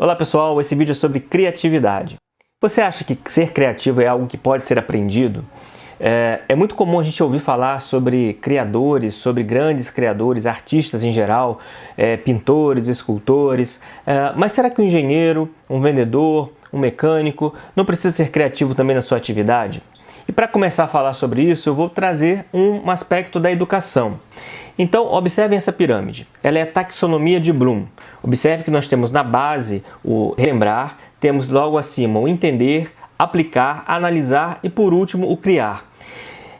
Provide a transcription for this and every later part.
Olá pessoal, esse vídeo é sobre criatividade. Você acha que ser criativo é algo que pode ser aprendido? É muito comum a gente ouvir falar sobre criadores, sobre grandes criadores, artistas em geral, pintores, escultores, mas será que um engenheiro, um vendedor, um mecânico não precisa ser criativo também na sua atividade? E para começar a falar sobre isso, eu vou trazer um aspecto da educação. Então, observem essa pirâmide. Ela é a taxonomia de Bloom. Observe que nós temos na base o relembrar, temos logo acima o entender, aplicar, analisar e, por último, o criar.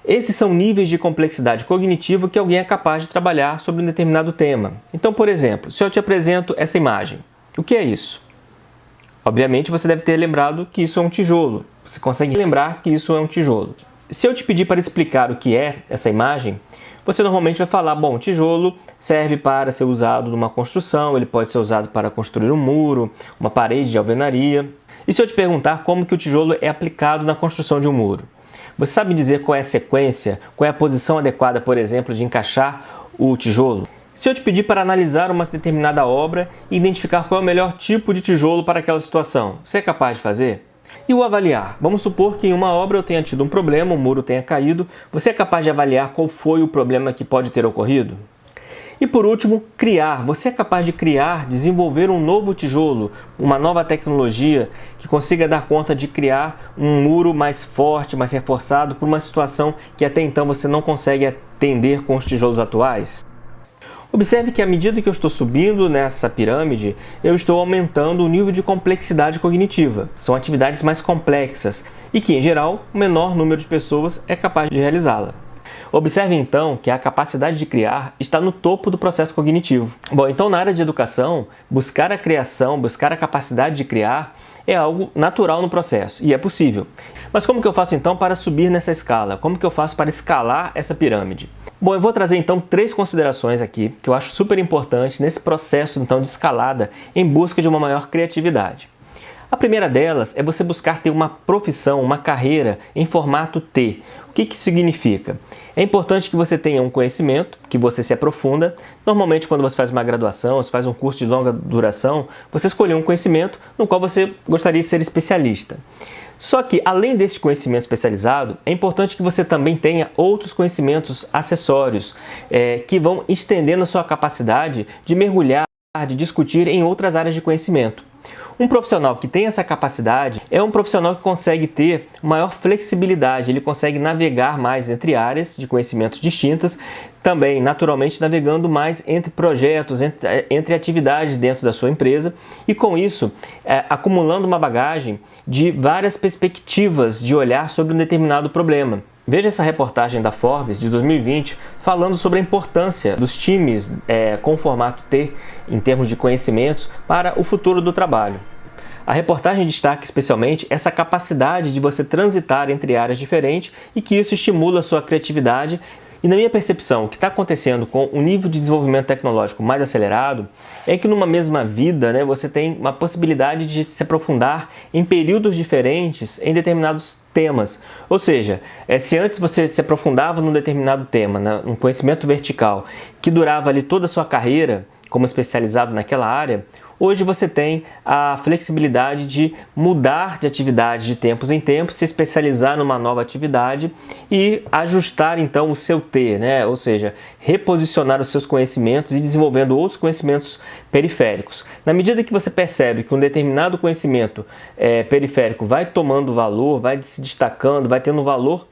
Esses são níveis de complexidade cognitiva que alguém é capaz de trabalhar sobre um determinado tema. Então, por exemplo, se eu te apresento essa imagem, o que é isso? Obviamente, você deve ter lembrado que isso é um tijolo. Você consegue lembrar que isso é um tijolo. Se eu te pedir para explicar o que é essa imagem, você normalmente vai falar, bom, tijolo serve para ser usado numa construção, ele pode ser usado para construir um muro, uma parede de alvenaria. E se eu te perguntar como que o tijolo é aplicado na construção de um muro? Você sabe dizer qual é a sequência, qual é a posição adequada, por exemplo, de encaixar o tijolo? Se eu te pedir para analisar uma determinada obra e identificar qual é o melhor tipo de tijolo para aquela situação, você é capaz de fazer? E o avaliar? Vamos supor que em uma obra eu tenha tido um problema, o muro tenha caído. Você é capaz de avaliar qual foi o problema que pode ter ocorrido? E por último, criar. Você é capaz de criar, desenvolver um novo tijolo, uma nova tecnologia que consiga dar conta de criar um muro mais forte, mais reforçado por uma situação que até então você não consegue atender com os tijolos atuais? Observe que à medida que eu estou subindo nessa pirâmide, eu estou aumentando o nível de complexidade cognitiva. São atividades mais complexas e que, em geral, o menor número de pessoas é capaz de realizá-la. Observe então que a capacidade de criar está no topo do processo cognitivo. Bom, então na área de educação, buscar a criação, buscar a capacidade de criar é algo natural no processo e é possível. Mas como que eu faço então para subir nessa escala? Como que eu faço para escalar essa pirâmide? Bom, eu vou trazer então 3 considerações aqui que eu acho super importantes nesse processo então de escalada em busca de uma maior criatividade. A primeira delas é você buscar ter uma profissão, uma carreira em formato T. O que isso significa? É importante que você tenha um conhecimento, que você se aprofunda. Normalmente, quando você faz uma graduação, você faz um curso de longa duração, você escolheu um conhecimento no qual você gostaria de ser especialista. Só que, além desse conhecimento especializado, é importante que você também tenha outros conhecimentos acessórios que vão estendendo a sua capacidade de mergulhar, de discutir em outras áreas de conhecimento. Um profissional que tem essa capacidade é um profissional que consegue ter maior flexibilidade, ele consegue navegar mais entre áreas de conhecimentos distintas, também naturalmente navegando mais entre projetos, entre atividades dentro da sua empresa e com isso acumulando uma bagagem de várias perspectivas de olhar sobre um determinado problema. Veja essa reportagem da Forbes de 2020 falando sobre a importância dos times com formato T em termos de conhecimentos para o futuro do trabalho. A reportagem destaca especialmente essa capacidade de você transitar entre áreas diferentes e que isso estimula a sua criatividade. E na minha percepção, o que está acontecendo com o nível de desenvolvimento tecnológico mais acelerado é que numa mesma vida, você tem uma possibilidade de se aprofundar em períodos diferentes em determinados temas. Ou seja, se antes você se aprofundava num determinado tema, num conhecimento vertical, que durava ali toda a sua carreira como especializado naquela área, hoje você tem a flexibilidade de mudar de atividade de tempos em tempos, se especializar numa nova atividade e ajustar então o seu T, ou seja, reposicionar os seus conhecimentos e desenvolvendo outros conhecimentos periféricos. Na medida que você percebe que um determinado conhecimento periférico vai tomando valor, vai se destacando, vai tendo valor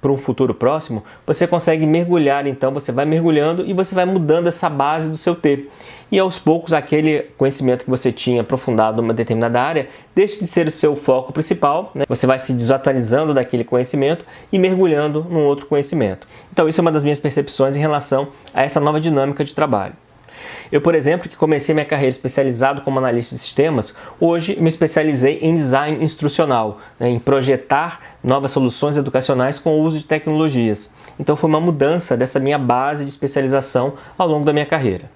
para um futuro próximo, você consegue mergulhar, então você vai mergulhando e você vai mudando essa base do seu T. E aos poucos aquele conhecimento que você tinha aprofundado numa determinada área deixa de ser o seu foco principal, você vai se desatualizando daquele conhecimento e mergulhando num outro conhecimento. Então isso é uma das minhas percepções em relação a essa nova dinâmica de trabalho. Eu, por exemplo, que comecei minha carreira especializado como analista de sistemas, hoje me especializei em design instrucional, em projetar novas soluções educacionais com o uso de tecnologias. Então foi uma mudança dessa minha base de especialização ao longo da minha carreira.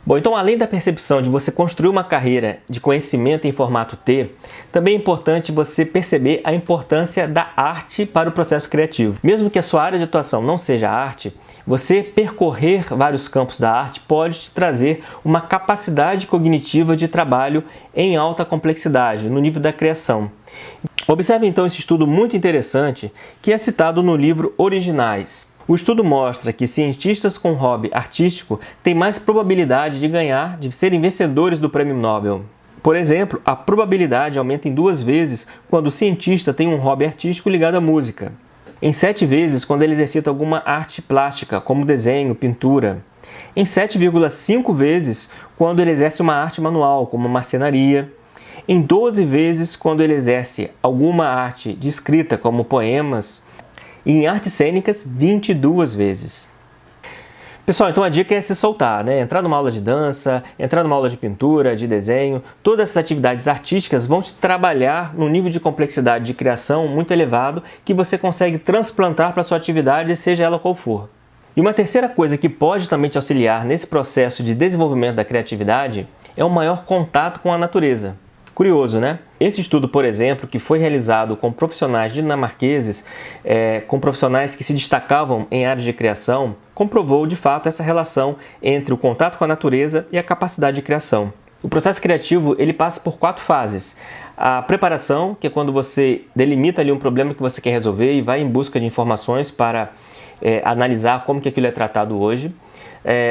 Bom, então além da percepção de você construir uma carreira de conhecimento em formato T, também é importante você perceber a importância da arte para o processo criativo. Mesmo que a sua área de atuação não seja arte, você percorrer vários campos da arte pode te trazer uma capacidade cognitiva de trabalho em alta complexidade, no nível da criação. Observe então esse estudo muito interessante que é citado no livro Originais. O estudo mostra que cientistas com hobby artístico têm mais probabilidade de ganhar, de serem vencedores do Prêmio Nobel. Por exemplo, a probabilidade aumenta em 2 vezes quando o cientista tem um hobby artístico ligado à música. Em 7 vezes quando ele exercita alguma arte plástica, como desenho, pintura. Em 7,5 vezes quando ele exerce uma arte manual, como marcenaria. Em 12 vezes quando ele exerce alguma arte de escrita, como poemas. E em artes cênicas, 22 vezes. Pessoal, então a dica é se soltar, né? Entrar numa aula de dança, entrar numa aula de pintura, de desenho. Todas essas atividades artísticas vão te trabalhar num nível de complexidade de criação muito elevado que você consegue transplantar para a sua atividade, seja ela qual for. E uma terceira coisa que pode também te auxiliar nesse processo de desenvolvimento da criatividade é o maior contato com a natureza. Curioso, né? Esse estudo, por exemplo, que foi realizado com profissionais dinamarqueses, com profissionais que se destacavam em áreas de criação, comprovou de fato essa relação entre o contato com a natureza e a capacidade de criação. O processo criativo ele passa por 4 fases. A preparação, que é quando você delimita ali um problema que você quer resolver e vai em busca de informações para analisar como que aquilo é tratado hoje.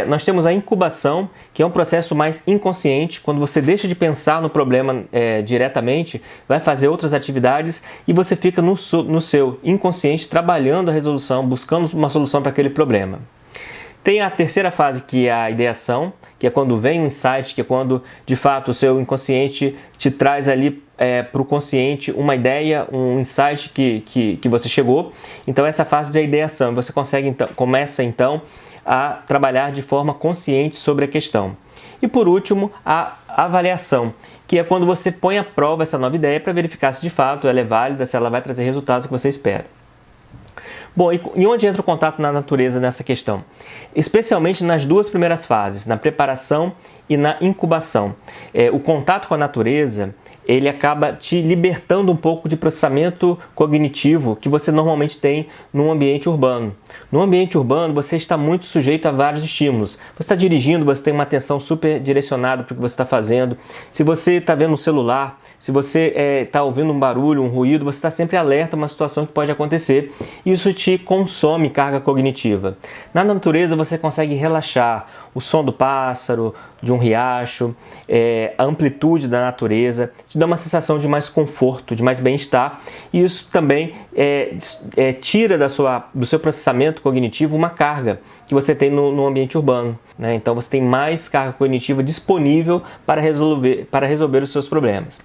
Nós temos a incubação, que é um processo mais inconsciente, quando você deixa de pensar no problema diretamente, vai fazer outras atividades e você fica no seu inconsciente trabalhando a resolução, buscando uma solução para aquele problema. Tem a terceira fase, que é a ideação, que é quando vem um insight, que é quando de fato o seu inconsciente te traz ali para o consciente uma ideia, um insight que você chegou. Então essa fase de ideação, você começa então a trabalhar de forma consciente sobre a questão. E por último, a avaliação, que é quando você põe à prova essa nova ideia para verificar se de fato ela é válida, se ela vai trazer resultados que você espera. Bom, e onde entra o contato na natureza nessa questão? Especialmente nas 2 primeiras fases, na preparação e na incubação. O contato com a natureza, ele acaba te libertando um pouco de processamento cognitivo que você normalmente tem num ambiente urbano. No ambiente urbano, você está muito sujeito a vários estímulos. Você está dirigindo, você tem uma atenção super direcionada para o que você está fazendo. Se você está vendo um celular, se você está ouvindo um barulho, um ruído, você está sempre alerta a uma situação que pode acontecer. Isso te consome carga cognitiva. Na natureza, você consegue relaxar. O som do pássaro, de um riacho, a amplitude da natureza, te dá uma sensação de mais conforto, de mais bem-estar. E isso também tira do seu processamento cognitivo uma carga que você tem no ambiente urbano, né? Então você tem mais carga cognitiva disponível para resolver os seus problemas.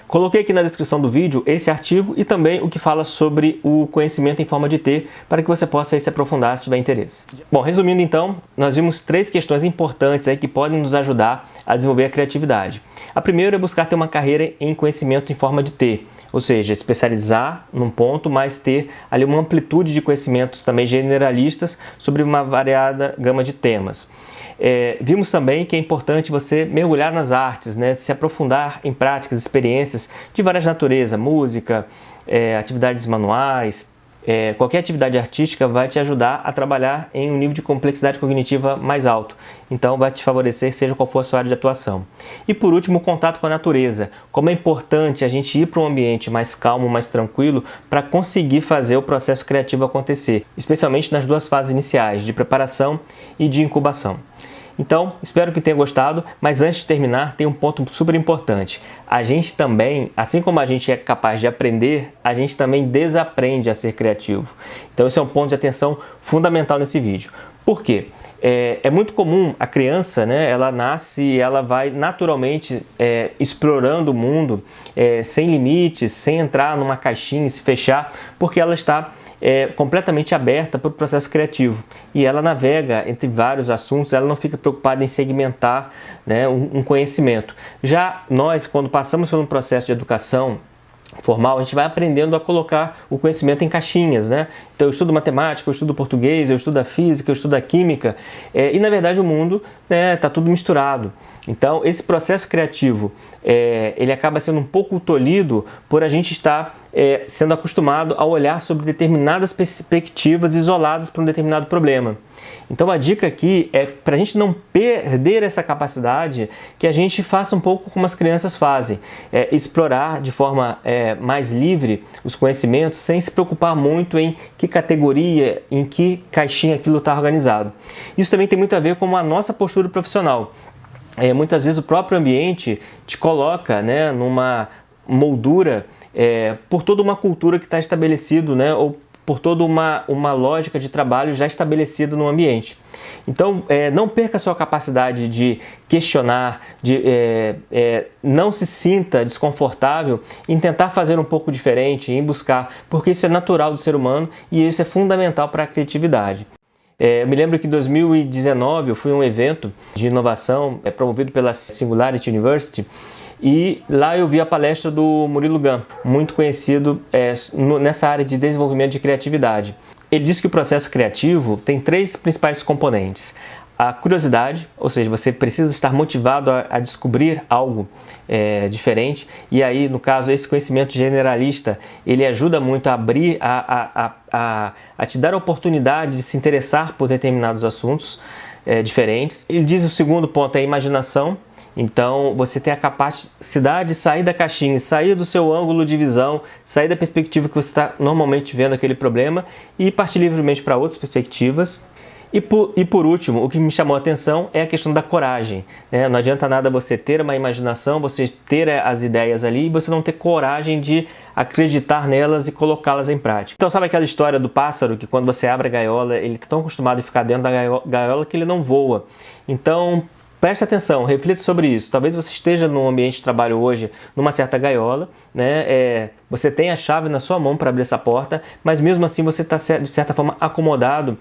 Coloquei aqui na descrição do vídeo esse artigo e também o que fala sobre o conhecimento em forma de T, para que você possa aí se aprofundar se tiver interesse. Bom, resumindo então, nós vimos 3 questões importantes aí que podem nos ajudar a desenvolver a criatividade. A primeira é buscar ter uma carreira em conhecimento em forma de T, ou seja, especializar num ponto, mas ter ali uma amplitude de conhecimentos também generalistas sobre uma variada gama de temas. Vimos também que é importante você mergulhar nas artes, né? Se aprofundar em práticas, experiências de várias naturezas, música, atividades manuais, qualquer atividade artística vai te ajudar a trabalhar em um nível de complexidade cognitiva mais alto. Então vai te favorecer, seja qual for a sua área de atuação. E por último, o contato com a natureza. Como é importante a gente ir para um ambiente mais calmo, mais tranquilo, para conseguir fazer o processo criativo acontecer, especialmente nas 2 fases iniciais, de preparação e de incubação. Então, espero que tenha gostado, mas antes de terminar, tem um ponto super importante. A gente também, assim como a gente é capaz de aprender, a gente também desaprende a ser criativo. Então, esse é um ponto de atenção fundamental nesse vídeo. Por quê? É muito comum a criança, né, ela nasce e ela vai naturalmente explorando o mundo sem limites, sem entrar numa caixinha e se fechar, porque ela está completamente aberta para o processo criativo e ela navega entre vários assuntos, ela não fica preocupada em segmentar, né, um conhecimento. Já nós, quando passamos por um processo de educação, formal, a gente vai aprendendo a colocar o conhecimento em caixinhas, né? Então eu estudo matemática, eu estudo português, eu estudo a física, eu estudo a química, e na verdade o mundo, né, tá tudo misturado. Então esse processo criativo, ele acaba sendo um pouco tolhido por a gente estar sendo acostumado a olhar sobre determinadas perspectivas isoladas para um determinado problema. Então a dica aqui é para a gente não perder essa capacidade, que a gente faça um pouco como as crianças fazem, explorar de forma mais livre os conhecimentos sem se preocupar muito em que categoria, em que caixinha aquilo está organizado. Isso também tem muito a ver com a nossa postura profissional. Muitas vezes o próprio ambiente te coloca, né, numa moldura por toda uma cultura que está estabelecida, né, ou por toda uma lógica de trabalho já estabelecida no ambiente. Então, não perca a sua capacidade de questionar, não se sinta desconfortável em tentar fazer um pouco diferente, em buscar, porque isso é natural do ser humano e isso é fundamental para a criatividade. Eu me lembro que em 2019 eu fui a um evento de inovação promovido pela Singularity University, e lá eu vi a palestra do Murilo Gun, muito conhecido nessa área de desenvolvimento de criatividade. Ele disse que o processo criativo tem 3 principais componentes. A curiosidade, ou seja, você precisa estar motivado a descobrir algo diferente, e aí, no caso, esse conhecimento generalista, ele ajuda muito a abrir, a te dar a oportunidade de se interessar por determinados assuntos diferentes. Ele diz o segundo ponto é a imaginação. Então, você tem a capacidade de sair da caixinha, sair do seu ângulo de visão, sair da perspectiva que você está normalmente vendo aquele problema e partir livremente para outras perspectivas. E por último, o que me chamou a atenção é a questão da coragem, né? Não adianta nada você ter uma imaginação, você ter as ideias ali e você não ter coragem de acreditar nelas e colocá-las em prática. Então, sabe aquela história do pássaro que quando você abre a gaiola, ele está tão acostumado a ficar dentro da gaiola que ele não voa? Então, preste atenção, reflita sobre isso. Talvez você esteja num ambiente de trabalho hoje, numa certa gaiola, né? Você tem a chave na sua mão para abrir essa porta, mas mesmo assim você está, de certa forma, acomodado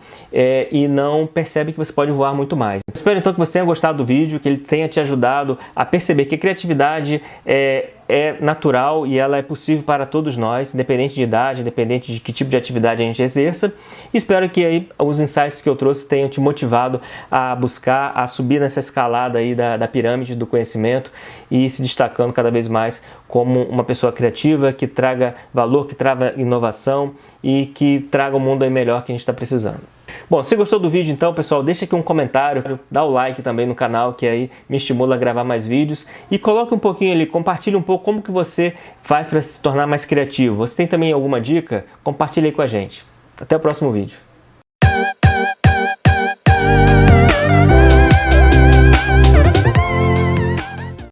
e não percebe que você pode voar muito mais. Espero então que você tenha gostado do vídeo, que ele tenha te ajudado a perceber que a criatividade é natural e ela é possível para todos nós, independente de idade, independente de que tipo de atividade a gente exerça. E espero que aí os insights que eu trouxe tenham te motivado a buscar, a subir nessa escalada aí da pirâmide do conhecimento e se destacando cada vez mais como uma pessoa criativa, que traga valor, que traga inovação e que traga um mundo aí melhor que a gente está precisando. Bom, se gostou do vídeo então, pessoal, deixa aqui um comentário, dá o like também no canal, que aí me estimula a gravar mais vídeos, e coloque um pouquinho ali, compartilhe um pouco como que você faz para se tornar mais criativo. Você tem também alguma dica? Compartilhe aí com a gente. Até o próximo vídeo.